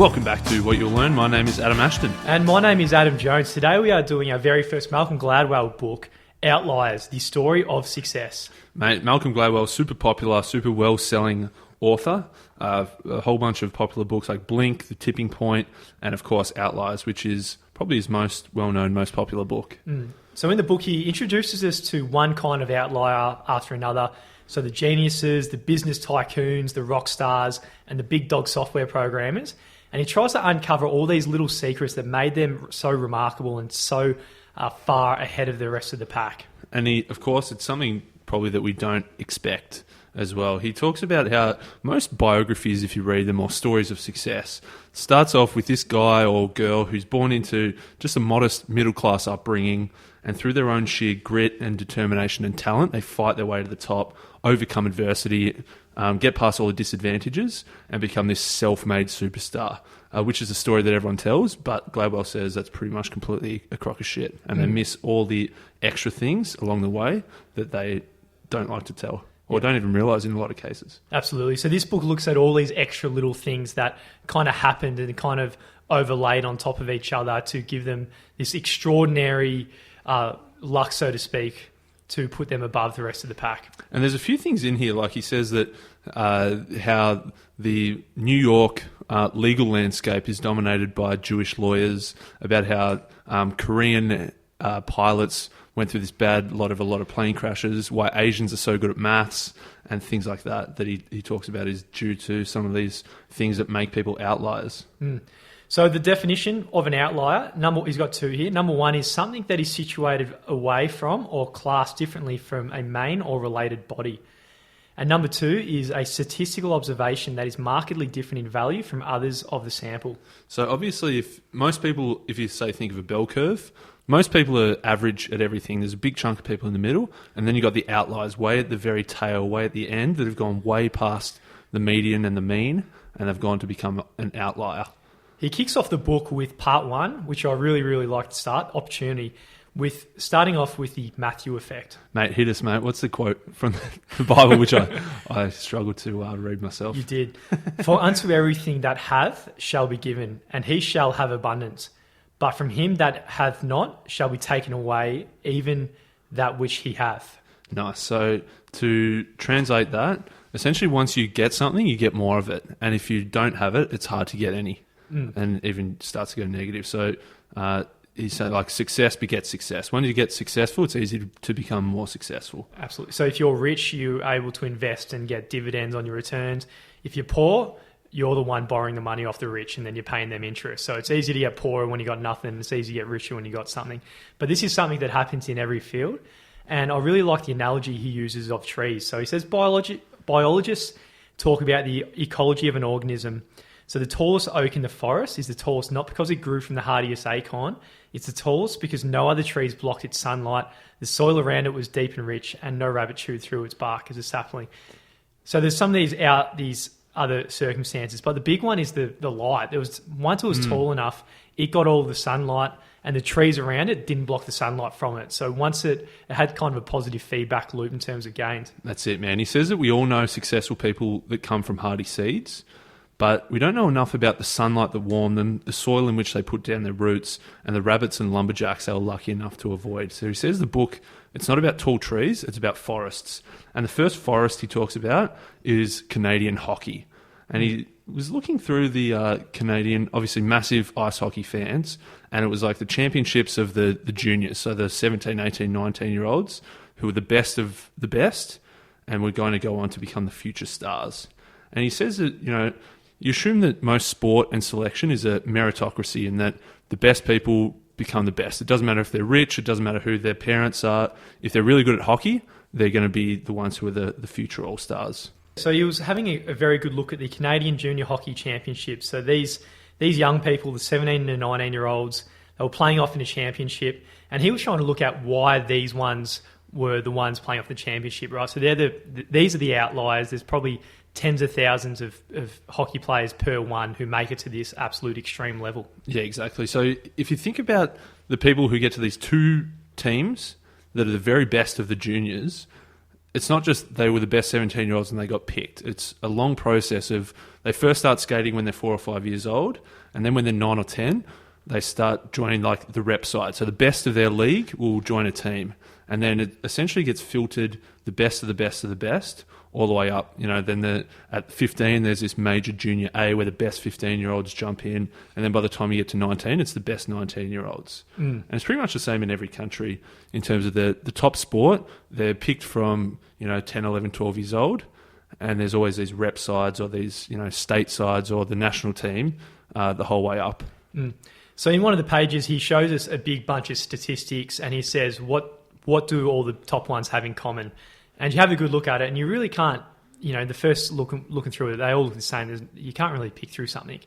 Welcome back to What You'll Learn. My name is Adam Ashton. And my name is Adam Jones. Today we are doing our very first Malcolm Gladwell book, Outliers, the story of success. Mate, Malcolm Gladwell, super popular, super well-selling author. A whole bunch of popular books like Blink, The Tipping Point, and of course Outliers, which is probably his most well-known, most popular book. So in the book, he introduces us to one kind of outlier after another. So the geniuses, the business tycoons, the rock stars, and the big dog software programmers. And he tries to uncover all these little secrets that made them so remarkable and so far ahead of the rest of the pack. And of course, it's something probably that we don't expect as well. He talks about how most biographies, if you read them, or stories of success, starts off with this guy or girl who's born into just a modest middle-class upbringing, and through their own sheer grit and determination and talent, they fight their way to the top, overcome adversity, get past all the disadvantages, and become this self-made superstar, which is a story that everyone tells, but Gladwell says that's pretty much completely a crock of shit, and they miss all the extra things along the way that they don't like to tell, or don't even realise in a lot of cases. Absolutely. So this book looks at all these extra little things that kind of happened and kind of overlaid on top of each other to give them this extraordinary luck, so to speak, to put them above the rest of the pack. And there's a few things in here, like he says that how the New York legal landscape is dominated by Jewish lawyers, about how Korean pilots went through this bad lot of plane crashes, why Asians are so good at maths and things like that he talks about is due to some of these things that make people outliers. So the definition of an outlier, he's got two here. Number one is something that is situated away from or classed differently from a main or related body. And number two is a statistical observation that is markedly different in value from others of the sample. So obviously, if you say think of a bell curve, most people are average at everything. There's a big chunk of people in the middle, and then you've got the outliers way at the very tail, way at the end, that have gone way past the median and the mean, and they've gone to become an outlier. He kicks off the book with part one, which I really, really like to start, opportunity, with starting off with the Matthew effect. Mate, hit us, mate. What's the quote from the Bible, which I struggled to read myself? You did. For unto everything that hath shall be given, and he shall have abundance. But from him that hath not shall be taken away even that which he hath. Nice. So to translate that, essentially once you get something, you get more of it. And if you don't have it, it's hard to get any. And even starts to go negative. So he said, like, success begets success. When you get successful, it's easy to become more successful. Absolutely. So if you're rich, you're able to invest and get dividends on your returns. If you're poor, you're the one borrowing the money off the rich and then you're paying them interest. So it's easy to get poorer when you got nothing. It's easy to get richer when you got something. But this is something that happens in every field. And I really like the analogy he uses of trees. So he says biologists talk about the ecology of an organism. So the tallest oak in the forest is the tallest not because it grew from the hardiest acorn. It's the tallest because no other trees blocked its sunlight. The soil around it was deep and rich, and no rabbit chewed through its bark as a sapling. So there's some of these other circumstances, but the big one is the light. There was once it was tall enough, it got all the sunlight, and the trees around it didn't block the sunlight from it. So once it had kind of a positive feedback loop in terms of gains. That's it, man. He says that we all know successful people that come from hardy seeds, but we don't know enough about the sunlight that warmed them, the soil in which they put down their roots, and the rabbits and lumberjacks they were lucky enough to avoid. So he says the book, it's not about tall trees, it's about forests. And the first forest he talks about is Canadian hockey. And he was looking through the Canadian, obviously massive ice hockey fans, and it was like the championships of the juniors, so the 17, 18, 19-year-olds who were the best of the best and were going to go on to become the future stars. And he says that, you assume that most sport and selection is a meritocracy and that the best people become the best. It doesn't matter if they're rich. It doesn't matter who their parents are. If they're really good at hockey, they're going to be the ones who are the future all-stars. So he was having a very good look at the Canadian Junior Hockey Championships. So these young people, the 17 and 19-year-olds, they were playing off in a championship. And he was trying to look at why these ones were the ones playing off the championship, right? So these are the outliers. There's probably tens of thousands of hockey players per one who make it to this absolute extreme level. Yeah, exactly. So if you think about the people who get to these two teams that are the very best of the juniors, it's not just they were the best 17-year-olds and they got picked. It's a long process of they first start skating when they're 4 or 5 years old, and then when they're 9 or 10, they start joining like the rep side. So the best of their league will join a team, and then it essentially gets filtered the best of the best of the best all the way up. Then at 15, there's this major junior A where the best 15-year-olds jump in, and then by the time you get to 19, it's the best 19-year-olds. And it's pretty much the same in every country in terms of the top sport. They're picked from 10, 11, 12 years old, and there's always these rep sides or these state sides or the national team the whole way up. So in one of the pages, he shows us a big bunch of statistics, and he says, what do all the top ones have in common? And you have a good look at it, and you really can't, the first looking through it, they all look the same. You can't really pick through something.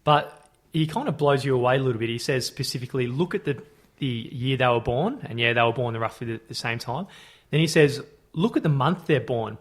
But he kind of blows you away a little bit. He says specifically, look at the year they were born, and they were born at roughly the same time. Then he says, look at the month they're born.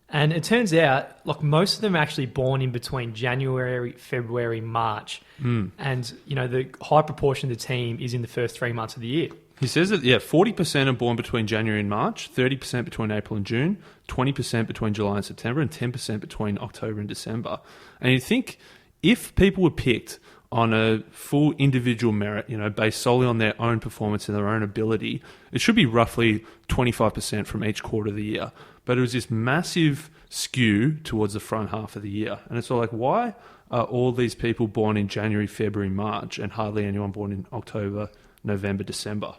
And it turns out, like, most of them are actually born in between January, February, March. And, the high proportion of the team is in the first 3 months of the year. He says that, 40% are born between January and March, 30% between April and June, 20% between July and September, and 10% between October and December. And you think if people were picked on a full individual merit, based solely on their own performance and their own ability, it should be roughly 25% from each quarter of the year. But it was this massive skew towards the front half of the year. And it's all like, why are all these people born in January, February, March, and hardly anyone born in October, November, December?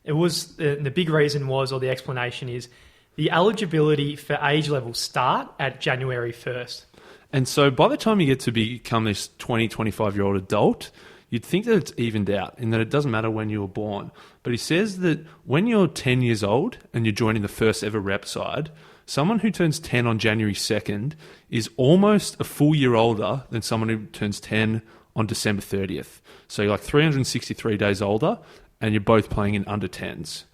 It was the big reason was, or the explanation is, the eligibility for age levels start at January 1st. And so by the time you get to become this 20, 25-year-old adult, you'd think that it's evened out in that it doesn't matter when you were born. But he says that when you're 10 years old and you're joining the first ever rep side, someone who turns 10 on January 2nd is almost a full year older than someone who turns 10 on December 30th. So you're like 363 days older, and you're both playing in under 10s.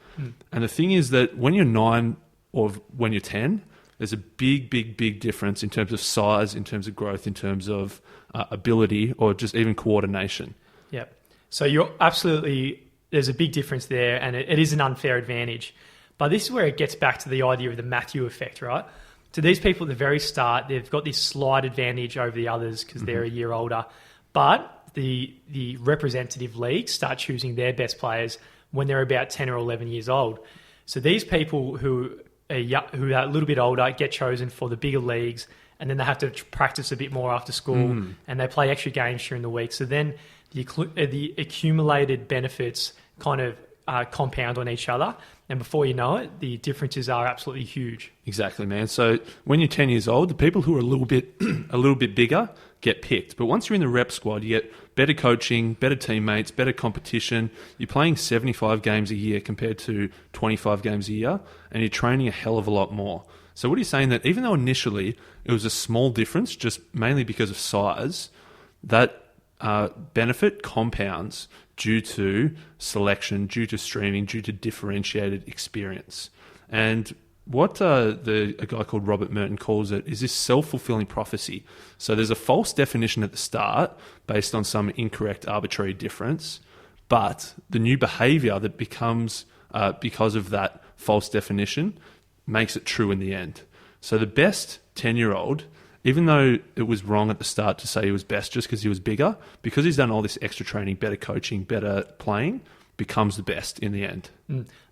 And the thing is that when you're 9 or when you're 10, there's a big, big, big difference in terms of size, in terms of growth, in terms of ability, or just even coordination. Yep. So there's a big difference there, and it is an unfair advantage. But this is where it gets back to the idea of the Matthew effect, right? To these people at the very start, they've got this slight advantage over the others because they're a year older. But the representative leagues start choosing their best players when they're about 10 or 11 years old. So these people who are a little bit older get chosen for the bigger leagues, and then they have to practice a bit more after school, and they play extra games during the week. So then the accumulated benefits kind of compound on each other, and before you know it, the differences are absolutely huge. Exactly, man. So when you're 10 years old, the people who are a little bit bigger get picked. But once you're in the rep squad, you get better coaching, better teammates, better competition. You're playing 75 games a year compared to 25 games a year, and you're training a hell of a lot more. So what are you saying that even though initially it was a small difference, just mainly because of size, that benefit compounds due to selection, due to streaming, due to differentiated experience. And what a guy called Robert Merton calls it is this self-fulfilling prophecy. So there's a false definition at the start based on some incorrect arbitrary difference, but the new behavior that becomes because of that false definition makes it true in the end. So the best 10-year-old, even though it was wrong at the start to say he was best just because he was bigger, because he's done all this extra training, better coaching, better playing, becomes the best in the end.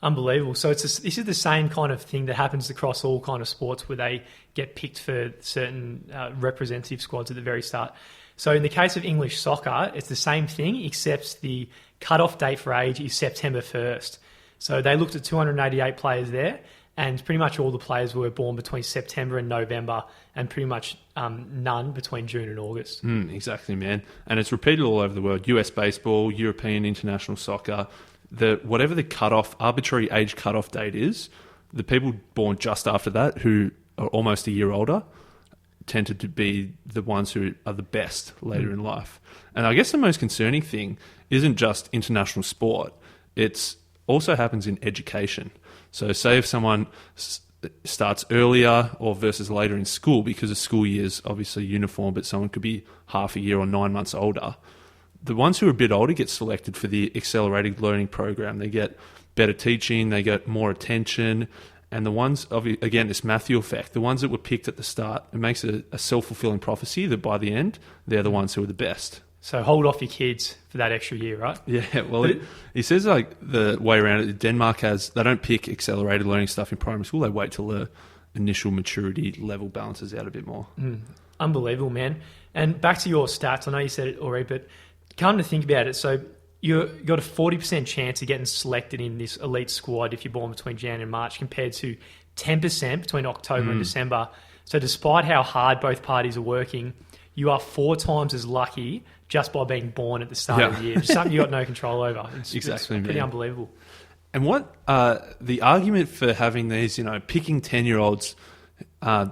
Unbelievable. So this is the same kind of thing that happens across all kind of sports where they get picked for certain representative squads at the very start. So in the case of English soccer, it's the same thing, except the cutoff date for age is September 1st. So they looked at 288 players there, and pretty much all the players were born between September and November, and pretty much none between June and August. Exactly, man. And it's repeated all over the world. US baseball, European international soccer, whatever the arbitrary age cutoff date is, the people born just after that, who are almost a year older, tended to be the ones who are the best later in life. And I guess the most concerning thing isn't just international sport. It also happens in education. So say if someone starts earlier or versus later in school, because the school year is obviously uniform, but someone could be half a year or 9 months older, the ones who are a bit older get selected for the accelerated learning program. They get better teaching, they get more attention, And the ones, again, this Matthew effect, the ones that were picked at the start, it makes it a self-fulfilling prophecy that by the end, they're the ones who are the best. So hold off your kids for that extra year, right? Yeah, well, he says like the way around it, Denmark they don't pick accelerated learning stuff in primary school. They wait till the initial maturity level balances out a bit more. Unbelievable, man. And back to your stats, I know you said it already, but come to think about it, so you've got a 40% chance of getting selected in this elite squad if you're born between Jan and March compared to 10% between October and December. So despite how hard both parties are working, you are 4 times as lucky just by being born at the start of the year. Just something you got no control over. It's pretty unbelievable. And what the argument for having these, picking 10-year-olds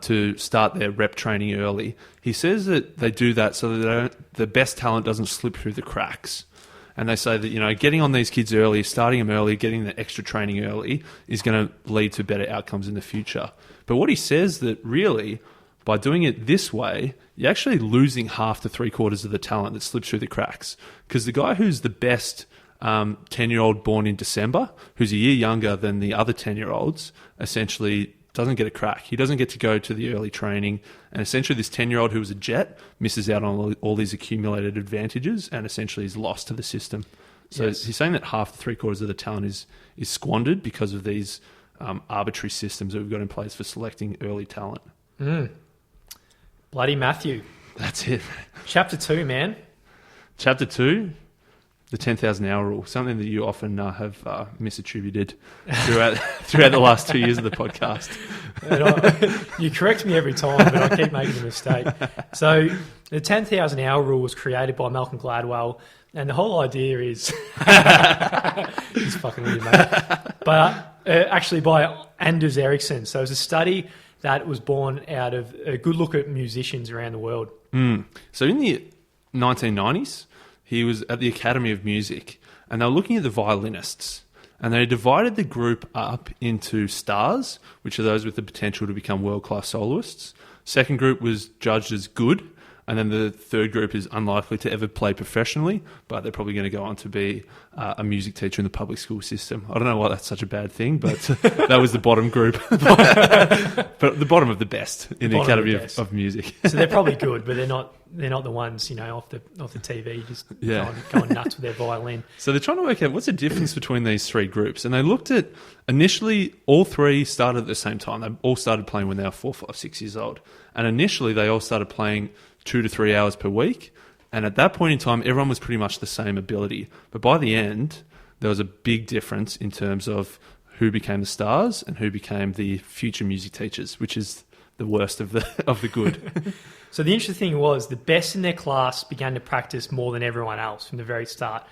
to start their rep training early, he says that they do that so that the best talent doesn't slip through the cracks. And they say that, getting on these kids early, starting them early, getting the extra training early is going to lead to better outcomes in the future. But what he says that really, by doing it this way, you're actually losing half to 3/4 of the talent that slips through the cracks. Because the guy who's the best 10-year-old born in December, who's a year younger than the other 10-year-olds, essentially doesn't get a crack. He doesn't get to go to the early training. And essentially this 10-year-old who was a jet misses out on all these accumulated advantages and essentially is lost to the system. So he's saying that half to 3/4 of the talent is squandered because of these arbitrary systems that we've got in place for selecting early talent. Bloody Matthew. That's it. Chapter 2, man. Chapter 2, the 10,000 hour rule, something that you often have misattributed throughout the last 2 years of the podcast. You correct me every time, but I keep making a mistake. So the 10,000 hour rule was created by Malcolm Gladwell, and the whole idea is... He's fucking weird, mate. But actually by Anders Ericsson. So it was a study that was born out of a good look at musicians around the world. So in the 1990s, he was at the Academy of Music, and they were looking at the violinists, and they divided the group up into stars, which are those with the potential to become world-class soloists. Second group was judged as good, and then the third group is unlikely to ever play professionally, but they're probably going to go on to be a music teacher in the public school system. I don't know why that's such a bad thing, but that was the bottom group. But the bottom of the best in the Academy of Music. So they're probably good, but they're not the ones, off the TV just going nuts with their violin. So they're trying to work out what's the difference between these three groups. And they looked at, initially, all three started at the same time. They all started playing when they were 4, 5, 6 years old. And initially, they all started playing 2 to 3 hours per week. And at that point in time, everyone was pretty much the same ability. But by the end, there was a big difference in terms of who became the stars and who became the future music teachers, which is the worst of the good. So the interesting thing was the best in their class began to practice more than everyone else from the very start.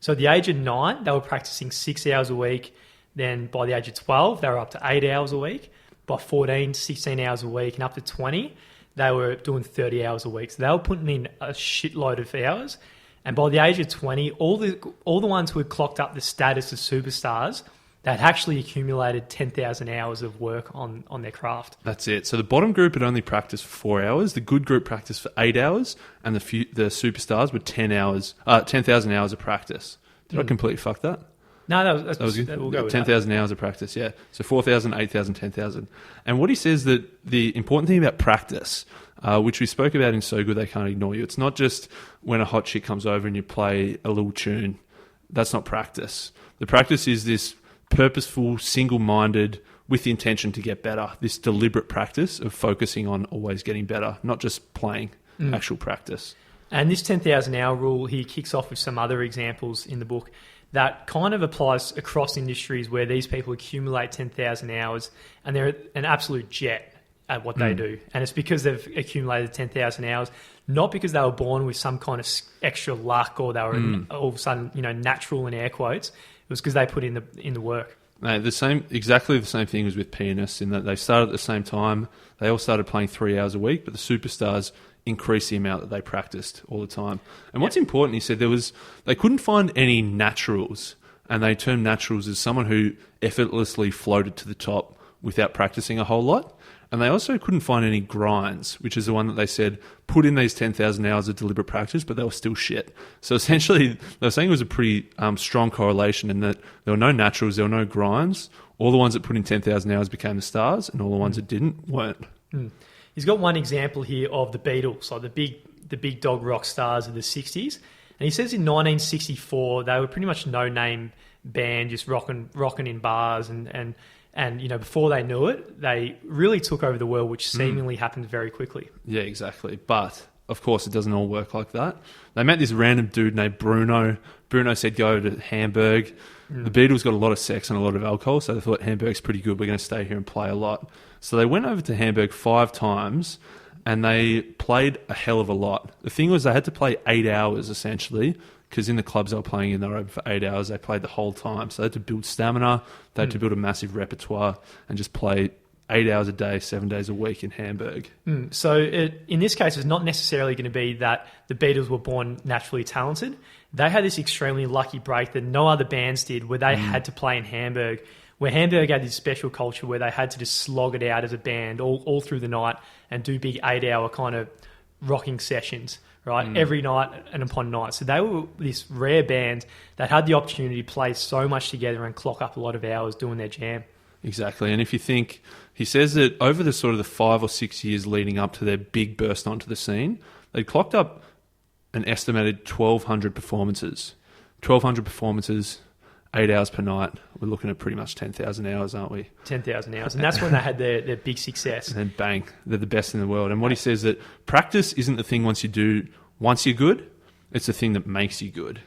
So at the age of 9, they were practicing 6 hours a week. Then by the age of 12, they were up to 8 hours a week. By 14, 16 hours a week. And up to 20, they were doing 30 hours a week. So they were putting in a shitload of hours. And by the age of 20, all the ones who had clocked up the status of superstars, they had actually accumulated 10,000 hours of work on their craft. That's it. So the bottom group had only practiced for 4 hours. The good group practiced for 8 hours. And the superstars were 10,000 hours of practice. Did I completely fuck that? No, that was good. We'll go with 10,000 hours of practice, yeah. So 4,000, 8,000, 10,000. And what he says that the important thing about practice, which we spoke about in So Good They Can't Ignore You, it's not just when a hot chick comes over and you play a little tune. That's not practice. The practice is this purposeful, single-minded, with the intention to get better, this deliberate practice of focusing on always getting better, not just playing, actual practice. And this 10,000 hour rule, he kicks off with some other examples in the book that kind of applies across industries where these people accumulate 10,000 hours and they're an absolute jet at what they do. And it's because they've accumulated 10,000 hours, not because they were born with some kind of extra luck or they were all of a sudden, natural in air quotes. It was because they put in the work. Mate, exactly the same thing as with pianists in that they started at the same time. They all started playing 3 hours a week, but the superstars increase the amount that they practiced all the time. And what's important, he said, they couldn't find any naturals, and they termed naturals as someone who effortlessly floated to the top without practicing a whole lot. And they also couldn't find any grinds, which is the one that they said put in these 10,000 hours of deliberate practice, but they were still shit. So essentially, they were saying it was a pretty strong correlation in that there were no naturals, there were no grinds. All the ones that put in 10,000 hours became the stars, and all the ones that didn't weren't. He's got one example here of the Beatles, like the big dog rock stars of the 60s. And he says in 1964, they were pretty much no-name band, just rocking in bars and before they knew it, they really took over the world, which seemingly happened very quickly. Yeah, exactly. But, of course, it doesn't all work like that. They met this random dude named Bruno. Bruno said go to Hamburg. The Beatles got a lot of sex and a lot of alcohol, so they thought Hamburg's pretty good. We're going to stay here and play a lot. So they went over to Hamburg 5 times, and they played a hell of a lot. The thing was they had to play 8 hours, essentially, because in the clubs they were playing in, they were open for 8 hours. They played the whole time. So they had to build stamina. They had to build a massive repertoire and just play 8 hours a day, 7 days a week in Hamburg. So in this case, it's not necessarily going to be that the Beatles were born naturally talented. They had this extremely lucky break that no other bands did, where they had to play in Hamburg, where Hamburg had this special culture where they had to just slog it out as a band all through the night and do big 8-hour kind of rocking sessions. Right, every night and upon night. So they were this rare band that had the opportunity to play so much together and clock up a lot of hours doing their jam. Exactly. And if you think, he says that over the sort of the 5 or 6 years leading up to their big burst onto the scene, they clocked up an estimated 1,200 performances. 1,200 performances, 8 hours per night. We're looking at pretty much 10,000 hours, aren't we? 10,000 hours. And that's when they had their big success. And then bang, they're the best in the world. And what he says that practice isn't the thing once you're good, it's the thing that makes you good.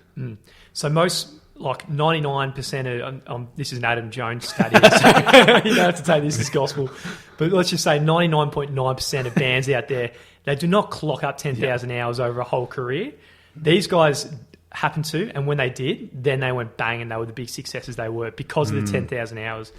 So most, like 99% of, this is an Adam Jones study, so you don't have to take this as gospel, but let's just say 99.9% of bands out there, they do not clock up 10,000 hours over a whole career. These guys happened to, and when they did, then they went bang and they were the big successes they were because of the 10,000 hours.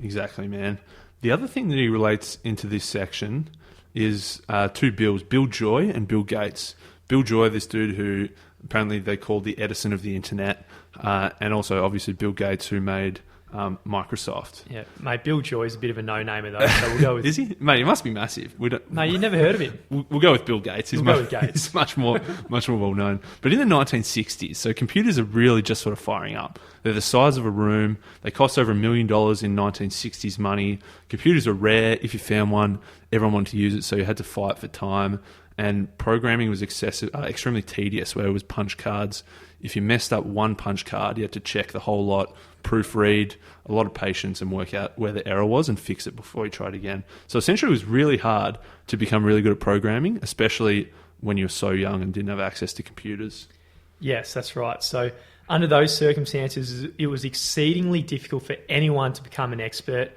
Exactly, man. The other thing that he relates into this section is 2 Bills, Bill Joy and Bill Gates. Bill Joy, this dude who apparently they called the Edison of the internet, and also obviously Bill Gates, who made Microsoft. Yeah, mate, Bill Joy's a bit of a no-namer though, so we'll go with... Is he? Mate, he must be massive. No, you never heard of him. We'll go with Bill Gates. We'll go with Gates. He's much more well-known. But in the 1960s, so computers are really just sort of firing up. They're the size of a room. They cost over $1 million in 1960s money. Computers are rare. If you found one, everyone wanted to use it, so you had to fight for time. And programming was extremely tedious, where it was punch cards. If you messed up one punch card, you had to check the whole lot, proofread, a lot of patience, and work out where the error was and fix it before you tried again. So essentially it was really hard to become really good at programming, especially when you were so young and didn't have access to computers. Yes, that's right. So under those circumstances, it was exceedingly difficult for anyone to become an expert.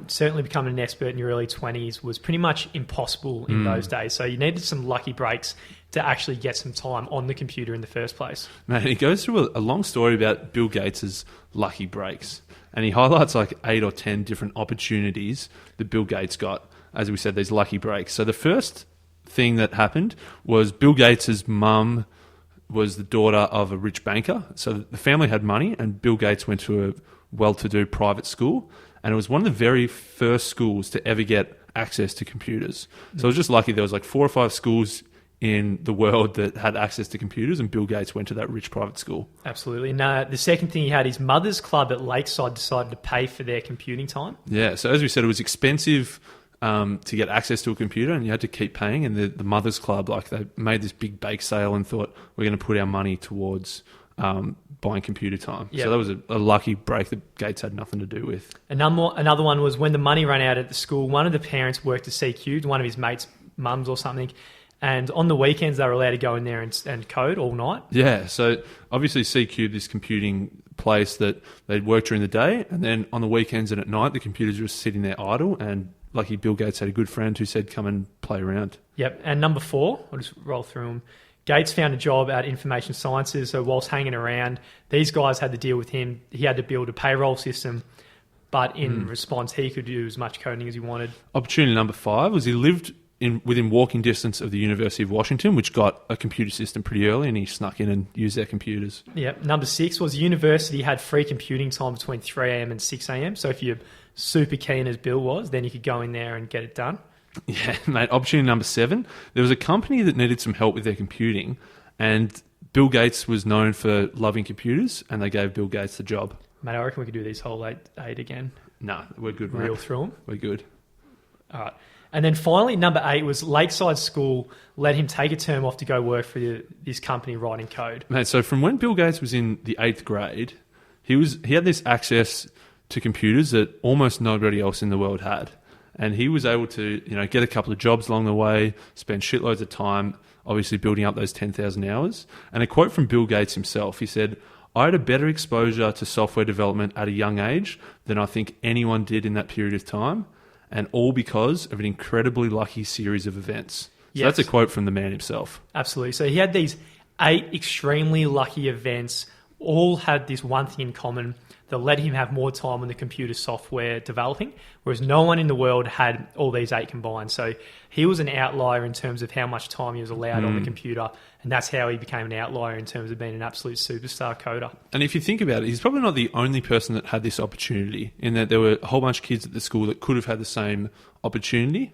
Certainly becoming an expert in your early 20s was pretty much impossible in those days. So you needed some lucky breaks to actually get some time on the computer in the first place. Man, he goes through a long story about Bill Gates' lucky breaks. And he highlights like 8 or 10 different opportunities that Bill Gates got, as we said, these lucky breaks. So the first thing that happened was Bill Gates' mum was the daughter of a rich banker. So the family had money, and Bill Gates went to a well-to-do private school. And it was one of the very first schools to ever get access to computers. So it was just lucky there was like 4 or 5 schools in the world that had access to computers, and Bill Gates went to that rich private school. Absolutely. And the second thing he had, his mother's club at Lakeside decided to pay for their computing time. Yeah, so as we said, it was expensive to get access to a computer, and you had to keep paying. And the mother's club, like they made this big bake sale and thought, we're going to put our money towards buying computer time. Yep. So that was a lucky break that Gates had nothing to do with. Another one was when the money ran out at the school, one of the parents worked at CQ, one of his mates' mums or something, and on the weekends they were allowed to go in there and code all night. Yeah, so obviously CQ, this computing place that they'd work during the day, and then on the weekends and at night the computers were sitting there idle, and lucky Bill Gates had a good friend who said, come and play around. Yep, and number 4, I'll just roll through them. Gates found a job at Information Sciences, so whilst hanging around, these guys had to deal with him. He had to build a payroll system, but in response, he could do as much coding as he wanted. Opportunity number 5 was he lived within walking distance of the University of Washington, which got a computer system pretty early, and he snuck in and used their computers. Yeah. Number 6 was the university had free computing time between 3 a.m. and 6 a.m. So if you're super keen as Bill was, then you could go in there and get it done. Yeah, mate. Opportunity number 7. There was a company that needed some help with their computing, and Bill Gates was known for loving computers, and they gave Bill Gates the job. Mate, I reckon we could do these whole eight again. No, we're good, mate. Real through them. We're good. All right. And then finally, number 8 was Lakeside School let him take a term off to go work for this company writing code. Mate, so from when Bill Gates was in the 8th grade, he had this access to computers that almost nobody else in the world had. And he was able to, get a couple of jobs along the way, spend shitloads of time, obviously building up those 10,000 hours. And a quote from Bill Gates himself, he said, "I had a better exposure to software development at a young age than I think anyone did in that period of time. And all because of an incredibly lucky series of events." So Yes. that's a quote from the man himself. Absolutely. So he had these 8 extremely lucky events, all had this one thing in common that let him have more time on the computer software developing, whereas no one in the world had all these 8 combined. So he was an outlier in terms of how much time he was allowed on the computer, and that's how he became an outlier in terms of being an absolute superstar coder. And if you think about it, he's probably not the only person that had this opportunity, in that there were a whole bunch of kids at the school that could have had the same opportunity.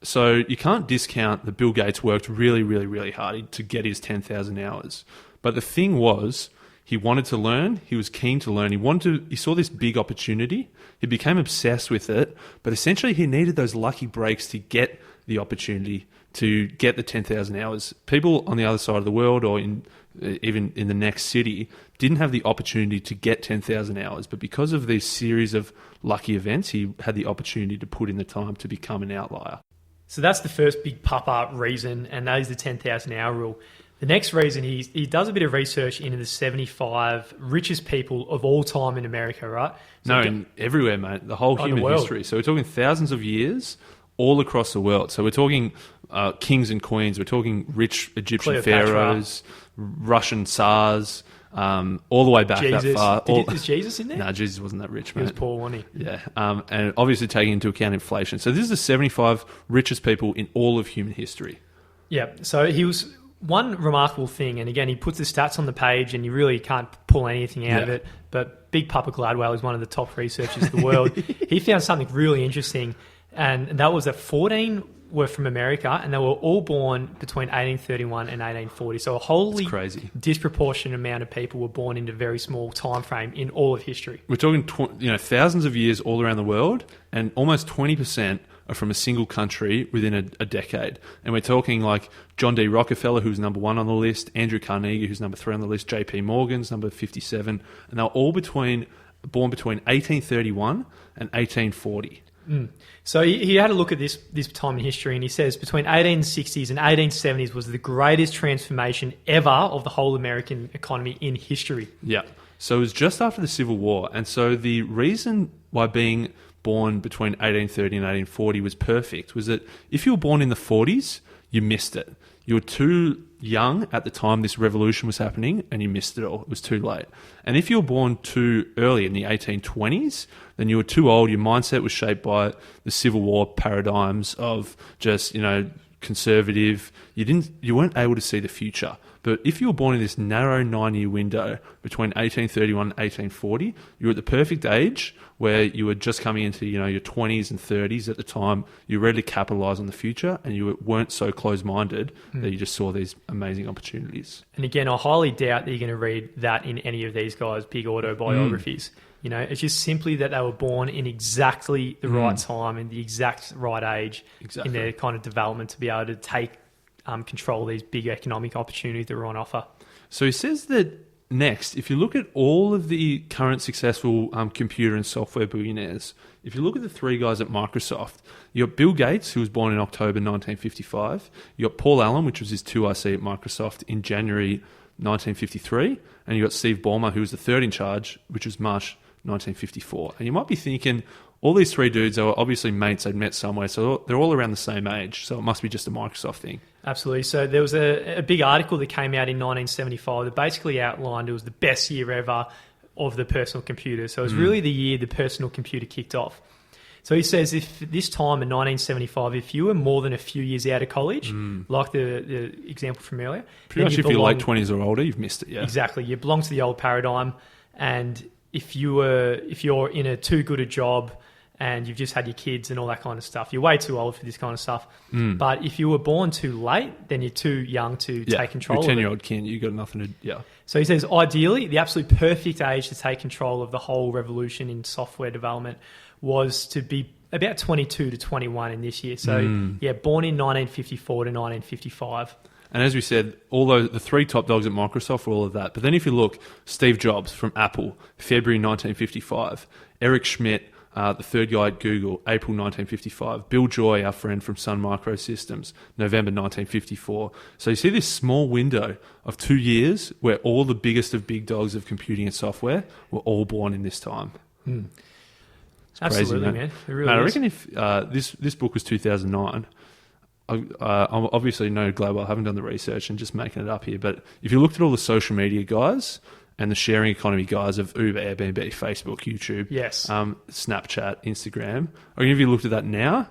So you can't discount that Bill Gates worked really, really, really hard to get his 10,000 hours. But the thing was, he wanted to learn. He was keen to learn. He saw this big opportunity. He became obsessed with it. But essentially, he needed those lucky breaks to get the opportunity, to get the 10,000 hours. People on the other side of the world, or even in the next city, didn't have the opportunity to get 10,000 hours. But because of these series of lucky events, he had the opportunity to put in the time to become an outlier. So that's the first big papa reason, and that is the 10,000 hour rule. The next reason, he does a bit of research into the 75 richest people of all time in America, right? So everywhere, mate. The whole human history. So we're talking thousands of years all across the world. So we're talking kings and queens. We're talking rich Egyptian pharaohs, Russian Tsars, all the way back Jesus. that far. Is Jesus in there? No, Jesus wasn't that rich, mate. He was poor, wasn't he? Yeah. And obviously taking into account inflation. So this is the 75 richest people in all of human history. Yeah. So he was... One remarkable thing, and again, he puts the stats on the page and you really can't pull anything out of it, but Big Papa Gladwell is one of the top researchers in the world. He found something really interesting, and that was that 14 were from America, and they were all born between 1831 and 1840. So a wholly crazy, disproportionate amount of people were born in a very small time frame in all of history. We're talking thousands of years all around the world, and almost 20% are from a single country within a decade. And we're talking like John D Rockefeller, who's number 1 on the list, Andrew Carnegie, who's number 3 on the list, JP Morgan's number 57, and they're all born between 1831 and 1840. So he had a look at this time in history, and he says between 1860s and 1870s was the greatest transformation ever of the whole American economy in history. Yeah. So it was just after the Civil War, and so the reason why being born between 1830 and 1840 was perfect was that if you were born in the 40s, you missed it. You were too young at the time this revolution was happening, and you missed it all. It was too late. And if you were born too early in the 1820s, then you were too old. Your mindset was shaped by the Civil War paradigms of just, conservative. You weren't able to see the future. But if you were born in this narrow 9-year window between 1831 and 1840, you were at the perfect age where you were just coming into your 20s and 30s at the time. You were ready to capitalize on the future, and you weren't so close-minded that you just saw these amazing opportunities. And again, I highly doubt that you're going to read that in any of these guys' big autobiographies. It's just simply that they were born in exactly the right time and the exact right age in their kind of development to be able to take control of these big economic opportunities that were on offer. So he says that next, if you look at all of the current successful computer and software billionaires, if you look at the 3 guys at Microsoft, you got Bill Gates, who was born in October 1955. You got Paul Allen, which was his 2IC at Microsoft in January 1953. And you got Steve Ballmer, who was the 3rd in charge, which was March 1954. And you might be thinking, all these 3 dudes, they were obviously mates they'd met somewhere, so they're all around the same age, so it must be just a Microsoft thing. Absolutely. So there was a big article that came out in 1975 that basically outlined it was the best year ever of the personal computer. So it was really the year the personal computer kicked off. So he says if this time in 1975, if you were more than a few years out of college, like the example from earlier, pretty much if you're late 20s or older, you've missed it. Yeah, exactly. You belong to the old paradigm, and if you're in a too good a job and you've just had your kids and all that kind of stuff, you're way too old for this kind of stuff. But if you were born too late, then you're too young to take control of it. You're a 10-year-old kid, you got nothing to... Yeah. So he says, ideally, the absolute perfect age to take control of the whole revolution in software development was to be about 22 to 21 in this year. So, born in 1954 to 1955. And as we said, the three top dogs at Microsoft were all of that. But then if you look, Steve Jobs from Apple, February 1955. Eric Schmidt, the third guy at Google, April 1955. Bill Joy, our friend from Sun Microsystems, November 1954. So you see this small window of 2 years where all the biggest of big dogs of computing and software were all born in this time. It's absolutely, crazy, man. It really I is. reckon if this book was 2009, I obviously know Gladwell, I haven't done the research and just making it up here, but if you looked at all the social media guys and the sharing economy guys of Uber, Airbnb, Facebook, YouTube, yes, Snapchat, Instagram, I reckon if you looked at that now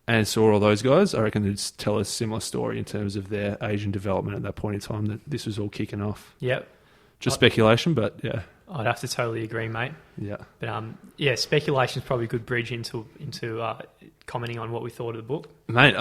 and saw all those guys, I reckon they'd tell a similar story in terms of their age and development at that point in time that this was all kicking off. Yep. Just speculation, but yeah. I'd have to totally agree, mate. Yeah. But speculation is probably a good bridge into commenting on what we thought of the book, mate.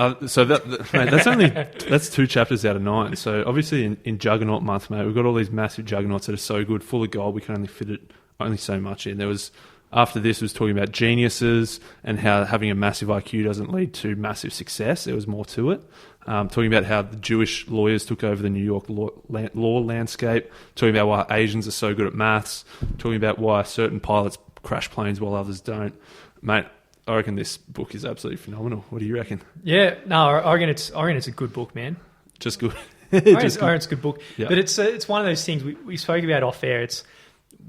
That's 2 chapters out of 9. So obviously in Juggernaut month, mate, we've got all these massive juggernauts that are so good, full of gold. We can only fit it only so much in. There was after this was talking about geniuses and how having a massive IQ doesn't lead to massive success. There was more to it. Talking about how the Jewish lawyers took over the New York law landscape. Talking about why Asians are so good at maths. Talking about why certain pilots crash planes while others don't. Mate, I reckon this book is absolutely phenomenal. What do you reckon? Yeah, no, I reckon it's a good book, man. Just good. I reckon it's a good book. Yeah. But it's one of those things we spoke about off air.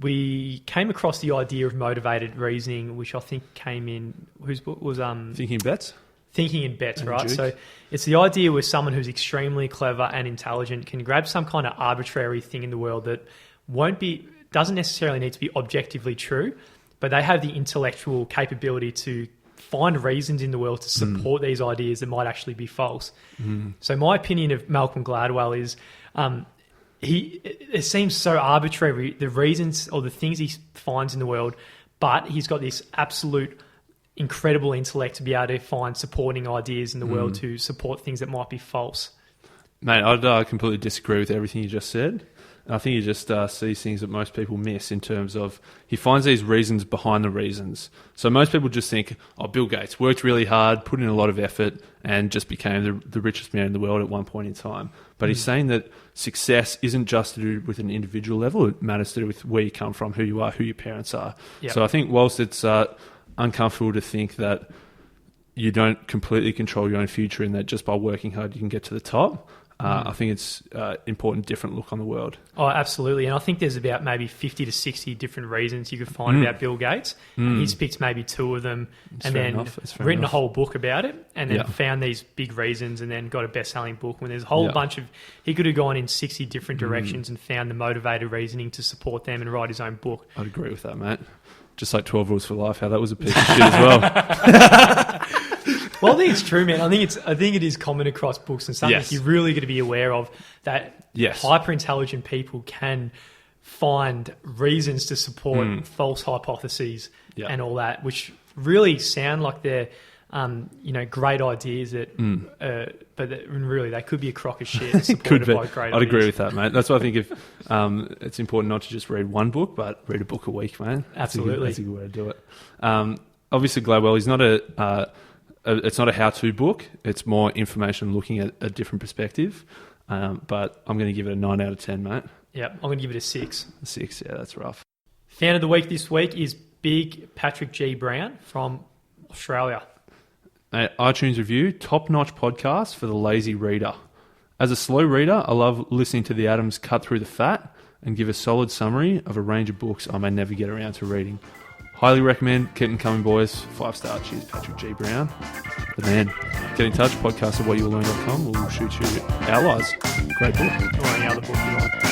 We came across the idea of motivated reasoning, which I think came in whose book was Thinking Bets. Thinking in Bets, right? Duke. So it's the idea where someone who's extremely clever and intelligent can grab some kind of arbitrary thing in the world that doesn't necessarily need to be objectively true, but they have the intellectual capability to find reasons in the world to support these ideas that might actually be false. So my opinion of Malcolm Gladwell is it seems so arbitrary, the reasons or the things he finds in the world, but he's got this absolute incredible intellect to be able to find supporting ideas in the world to support things that might be false. Mate, I'd completely disagree with everything you just said. I think he just sees things that most people miss in terms of he finds these reasons behind the reasons. So most people just think, Bill Gates worked really hard, put in a lot of effort, and just became the richest man in the world at one point in time. But he's saying that success isn't just to do with an individual level. It matters to do with where you come from, who you are, who your parents are. Yep. So I think whilst it's uncomfortable to think that you don't completely control your own future and that just by working hard you can get to the top, I think it's important, different look on the world. Oh, absolutely. And I think there's about maybe 50 to 60 different reasons you could find about Bill Gates. And he's picked maybe 2 of them and then written a whole book about it and then found these big reasons and then got a best-selling book. When there's a whole bunch of... He could have gone in 60 different directions and found the motivated reasoning to support them and write his own book. I'd agree with that, mate. Just like 12 Rules for Life, how that was a piece of shit as well. Well, I think it's true, man. I think it is common across books and something you're really going to be aware of, that hyper intelligent people can find reasons to support false hypotheses and all that, which really sound like they're great ideas that, but really they could be a crock of shit supported by great ideas. I'd agree with that, mate. That's why I think if it's important not to just read one book, but read a book a week, man. Absolutely, that's a good way to do it. Obviously, Gladwell, he's not it's not a how-to book. It's more information looking at a different perspective. But I'm going to give it a 9 out of 10, mate. Yeah, I'm going to give it a 6. A 6, yeah, that's rough. Fan of the week this week is Big Patrick G. Brown from Australia. iTunes review, top-notch podcast for the lazy reader. As a slow reader, I love listening to the atoms cut through the fat and give a solid summary of a range of books I may never get around to reading. Highly recommend. Keep them coming, boys. 5-star. Cheers, Patrick G. Brown. But man, get in touch. Podcast@whatyoulearn.com. We'll shoot you Outliers. Great book. Or any other book you like.